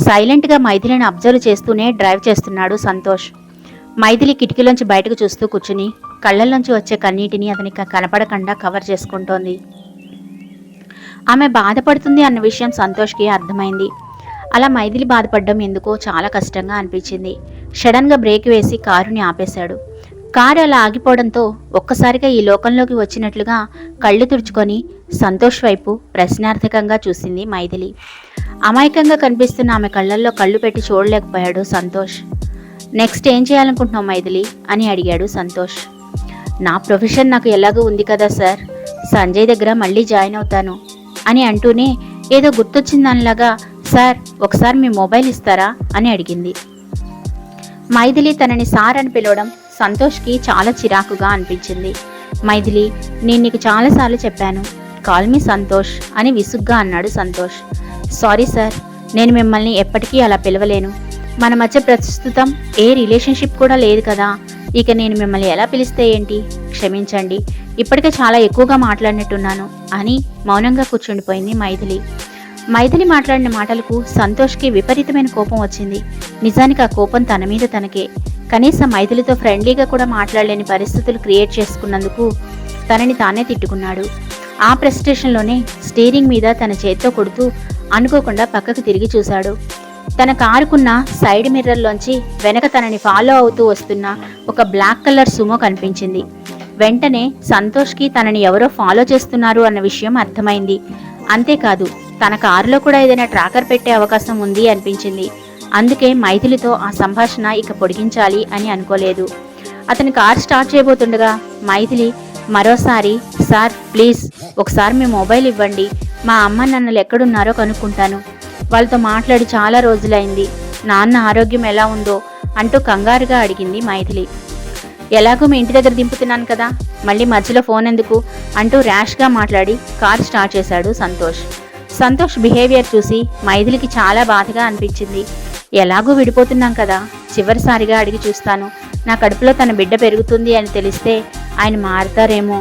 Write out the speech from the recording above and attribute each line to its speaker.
Speaker 1: సైలెంట్గా మైథిలిని అబ్జర్వ్ చేస్తూనే డ్రైవ్ చేస్తున్నాడు సంతోష్. మైథిలి కిటికీలోంచి బయటకు చూస్తూ కూర్చుని కళ్ళల్లోంచి వచ్చే కన్నీటిని అతనికి కనపడకుండా కవర్ చేసుకుంటోంది. ఆమె బాధపడుతుంది అన్న విషయం సంతోష్కి అర్థమైంది. అలా మైథిలి బాధపడడం ఎందుకో చాలా కష్టంగా అనిపించింది. సడన్గా బ్రేక్ వేసి కారుని ఆపేశాడు. కారు అలా ఆగిపోవడంతో ఒక్కసారిగా ఈ లోకంలోకి వచ్చినట్లుగా కళ్ళు తుడుచుకొని సంతోష్ వైపు ప్రశ్నార్థకంగా చూసింది మైథిలి. అమాయకంగా కనిపిస్తున్న ఆమె కళ్ళల్లో కళ్ళు పెట్టి చూడలేకపోయాడు సంతోష్. నెక్స్ట్ ఏం చేయాలనుకుంటున్నావు మైథిలి అని అడిగాడు సంతోష్. నా ప్రొఫెషన్ నాకు ఎలాగూ ఉంది కదా సార్, సంజయ్ దగ్గర మళ్ళీ జాయిన్ అవుతాను అని అంటూనే ఏదో గుర్తొచ్చిందనిలాగా సార్ ఒకసారి మీ మొబైల్ ఇస్తారా అని అడిగింది. మైథిలి తనని సార్ అని పిలవడం సంతోష్కి చాలా చిరాకుగా అనిపించింది. మైథిలి, నేను నీకు చాలాసార్లు చెప్పాను, కాల్ మీ సంతోష్ అని విసుగ్గా అన్నాడు సంతోష్. సారీ సార్, నేను మిమ్మల్ని ఎప్పటికీ అలా పిలవలేను. మన మధ్య ప్రస్తుతం ఏ రిలేషన్షిప్ కూడా లేదు కదా, ఇక నేను మిమ్మల్ని ఎలా పిలిస్తే ఏంటి, క్షమించండి, ఇప్పటికే చాలా ఎక్కువగా మాట్లాడినట్టున్నాను అని మౌనంగా కూర్చుండిపోయింది మైథిలి. మైథిలి మాట్లాడిన మాటలకు సంతోష్కి విపరీతమైన కోపం వచ్చింది. నిజానికి ఆ కోపం తన మీద తనకే. కనీసం మైథిలితో ఫ్రెండ్లీగా కూడా మాట్లాడలేని పరిస్థితులు క్రియేట్ చేసుకున్నందుకు తనని తానే తిట్టుకున్నాడు. ఆ ప్రెస్టేషన్లోనే స్టీరింగ్ మీద తన చేత్తో కొడుతూ అనుకోకుండా పక్కకు తిరిగి చూశాడు. తన కారుకున్న సైడ్ మిర్రర్లోంచి వెనక తనని ఫాలో అవుతూ వస్తున్న ఒక బ్లాక్ కలర్ సుమో కనిపించింది. వెంటనే సంతోష్కి తనని ఎవరో ఫాలో చేస్తున్నారు అన్న విషయం అర్థమైంది. అంతేకాదు తన కారులో కూడా ఏదైనా ట్రాకర్ పెట్టే అవకాశం ఉంది అనిపించింది. అందుకే మైథిలితో ఆ సంభాషణ ఇక పొడిగించాలి అని అనుకోలేదు. అతని కారు స్టార్ట్ చేయబోతుండగా మైథిలి మరోసారి, సార్ ప్లీజ్ ఒకసారి మీ మొబైల్ ఇవ్వండి, మా అమ్మ నాన్నలు ఎక్కడున్నారో కనుక్కుంటాను, వాళ్ళతో మాట్లాడి చాలా రోజులైంది, నాన్న ఆరోగ్యం ఎలా ఉందో అంటూ కంగారుగా అడిగింది మైథిలి. ఎలాగో మీ ఇంటి దగ్గర దింపుతున్నాను కదా, మళ్ళీ మధ్యలో ఫోన్ ఎందుకు అంటూ ర్యాష్గా మాట్లాడి కార్ స్టార్ట్ చేశాడు సంతోష్. సంతోష్ బిహేవియర్ చూసి మైథిలికి చాలా బాధగా అనిపించింది. ఎలాగూ విడిపోతున్నాం కదా, చివరిసారిగా అడిగి చూస్తాను, నా కడుపులో తన బిడ్డ పెరుగుతుంది అని తెలిస్తే ఆయన మారుతారేమో